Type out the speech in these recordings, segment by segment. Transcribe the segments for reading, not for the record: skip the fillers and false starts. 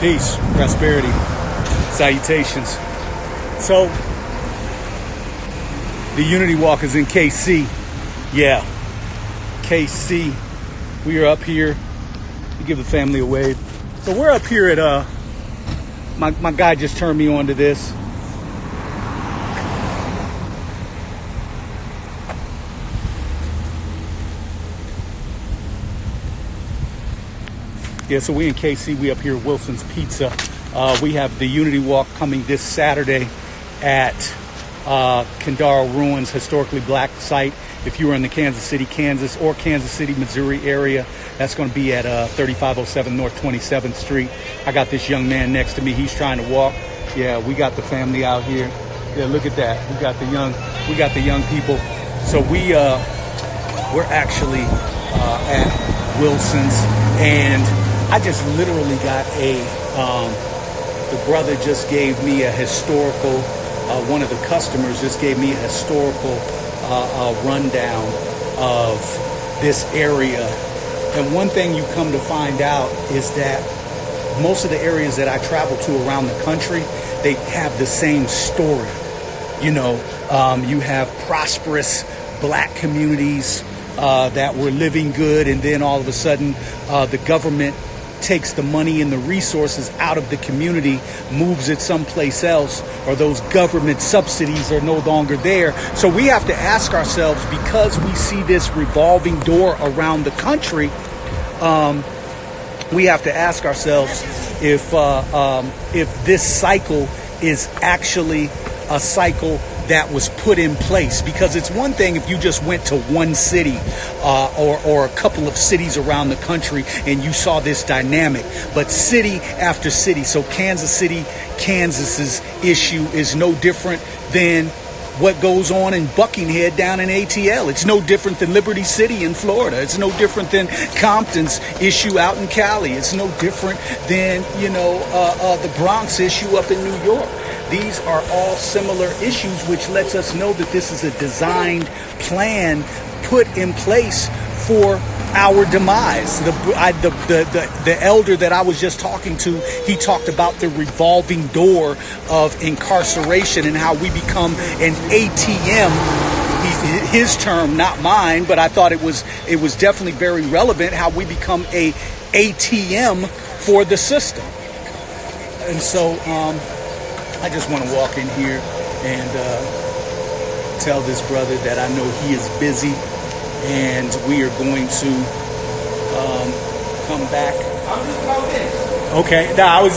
Peace, prosperity, salutations. So, the Unity Walk is in KC. Yeah, KC. We are up here. You give the family a wave. So we're up here at, my guy just turned me on to this. Yeah, so we in KC, we up here at Wilson's Pizza. We have the Unity Walk coming this Saturday at Kendall Ruins, historically black site. If you are in the Kansas City, Kansas or Kansas City, Missouri area, that's going to be at 3507 North 27th Street. I got this young man next to me. He's trying to walk. Yeah, we got the family out here. Yeah, look at that. We got the young people. So we're actually at Wilson's, and I just literally got the brother just gave me a historical, one of the customers just gave me a historical rundown of this area. And one thing you come to find out is that most of the areas that I travel to around the country, they have the same story. You know, you have prosperous black communities that were living good, and then all of a sudden the government takes the money and the resources out of the community, moves it someplace else, or those government subsidies are no longer there. So we have to ask ourselves, because we see this revolving door around the country, we have to ask ourselves if this cycle is actually a cycle that was put in place. Because it's one thing if you just went to one city or a couple of cities around the country and you saw this dynamic, but city after city. So Kansas City, Kansas's issue is no different than what goes on in Buckinghead down in ATL. It's no different than Liberty City in Florida. It's no different than Compton's issue out in Cali. It's no different than, the Bronx issue up in New York. These are all similar issues, which lets us know that this is a designed plan put in place for our demise. The elder that I was just talking to, he talked about the revolving door of incarceration and how we become an ATM. His term, not mine, but I thought it was definitely very relevant, how we become a ATM for the system. And so I just want to walk in here and tell this brother that I know he is busy, and we are going to come back. Okay. No, I was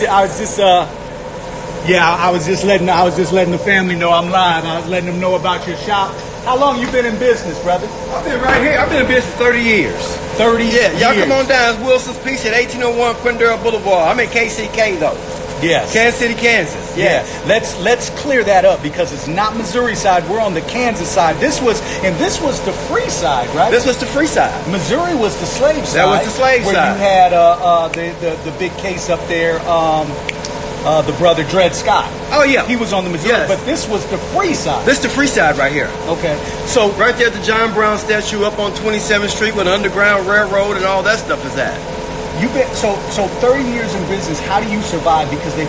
just letting the family know I'm live. I was letting them know about your shop. How long you been in business, brother? I've been right here. I've been in business 30 years. 30 years. Y'all come on down. It's Wilson's Pizza at 1801 Quindale Boulevard. I'm in KCK though. Yes. Kansas City, Kansas. Yes. Yeah. Let's clear that up, because it's not Missouri side. We're on the Kansas side. This was the free side, right? This was the free side. Missouri was the slave side. That was the slave where side. Where you had the big case up there, the brother Dred Scott. Oh yeah. He was on the Missouri, yes. But this was the free side. This is the free side right here. Okay. So right there at the John Brown statue up on 27th Street where the Underground Railroad and all that stuff is at. You've been so 30 years in business. How do you survive? Because they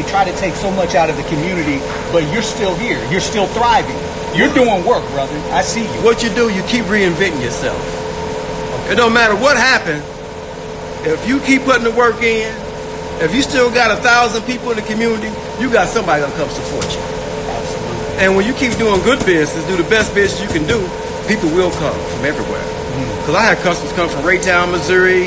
try to take so much out of the community, but you're still here. You're still thriving. You're doing work, brother. I see you. What you do, you keep reinventing yourself. Okay. It don't matter what happened. If you keep putting the work in, if you still got 1,000 people in the community, you got somebody gonna come support you. Absolutely. And when you keep doing good business, do the best business you can do, people will come from everywhere. Because I had customers come from Raytown, Missouri,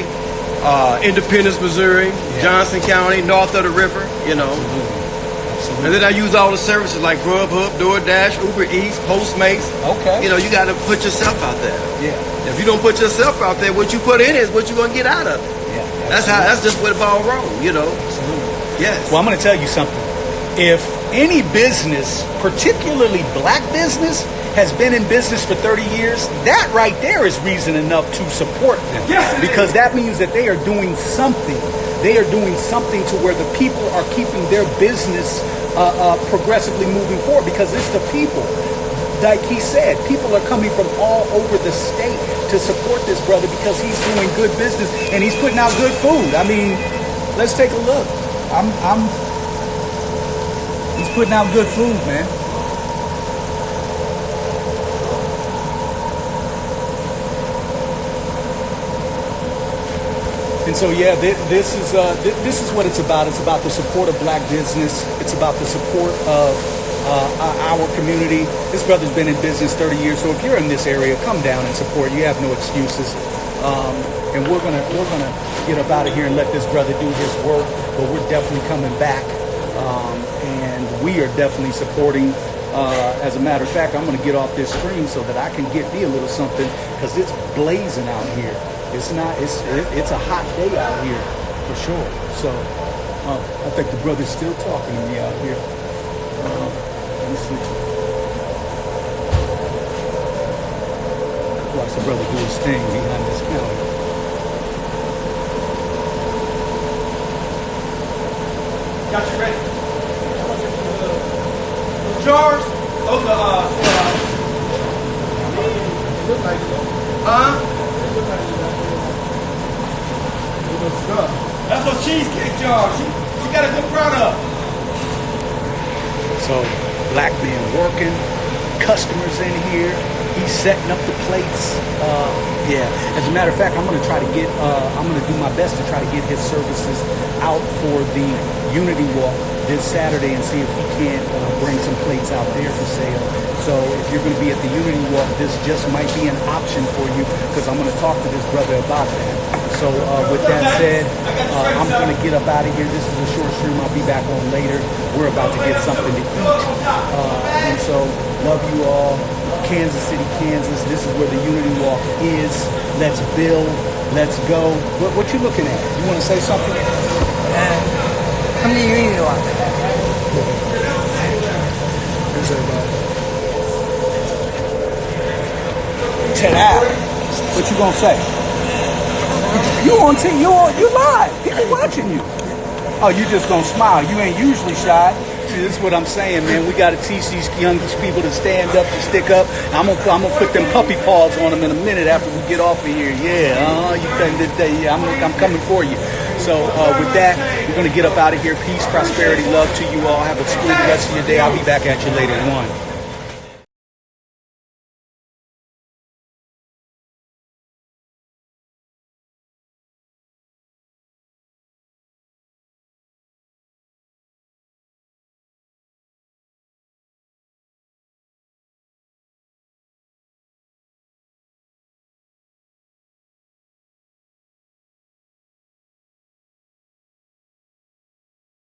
Independence, Missouri, yeah. Johnson County, north of the river, Absolutely. And then I use all the services like Grubhub, DoorDash, Uber Eats, Postmates. Okay. You got to put yourself out there. Yeah. If you don't put yourself out there, what you put in is what you're going to get out of it. Yeah. That's just where the ball rolls, Absolutely. Yes. Well, I'm going to tell you something. If any business, particularly black business, has been in business for 30 years, that right there is reason enough to support them. Yes, because that means that they are doing something. They are doing something to where the people are keeping their business progressively moving forward, because it's the people. Like he said, people are coming from all over the state to support this brother because he's doing good business and he's putting out good food. I mean, let's take a look. he's putting out good food, man. And so, yeah, this is what it's about. It's about the support of black business. It's about the support of our community. This brother's been in business 30 years, so if you're in this area, come down and support. You have no excuses. And we're gonna get up out of here and let this brother do his work. But we're definitely coming back, and we are definitely supporting. As a matter of fact, I'm gonna get off this screen so that I can get me a little something, because it's blazing out here. It's a hot day out here for sure. So I think the brother's still talking to me out here. Let me see. Watch the brother do his thing behind this counter. Got you ready. The jars. Oh, that's what cheesecake jars. She got a good product. So, black man working, customers in here. He's setting up the plates. Yeah. As a matter of fact, I'm gonna do my best to try to get his services out for the Unity Walk this Saturday and see if he can't bring some plates out there for sale. So if you're going to be at the Unity Walk, this just might be an option for you, because I'm going to talk to this brother about that. So with that said, I'm going to get up out of here. This is a short stream. I'll be back on later. We're about to get something to eat. And so love you all. Kansas City, Kansas. This is where the Unity Walk is. Let's build. Let's go. What you looking at? You want to say something? Come to Unity Walk. Here's everybody. To that, what you gonna say? You live. People watching you. Oh, you just gonna smile. You ain't usually shy. See, this is what I'm saying, man. We gotta teach these youngest people to stand up, to stick up. I'm gonna put them puppy paws on them in a minute after we get off of here. Yeah, you think that? Yeah, I'm coming for you. So with that, we're gonna get up out of here. Peace, prosperity, love to you all. Have a smooth rest of your day. I'll be back at you later. One.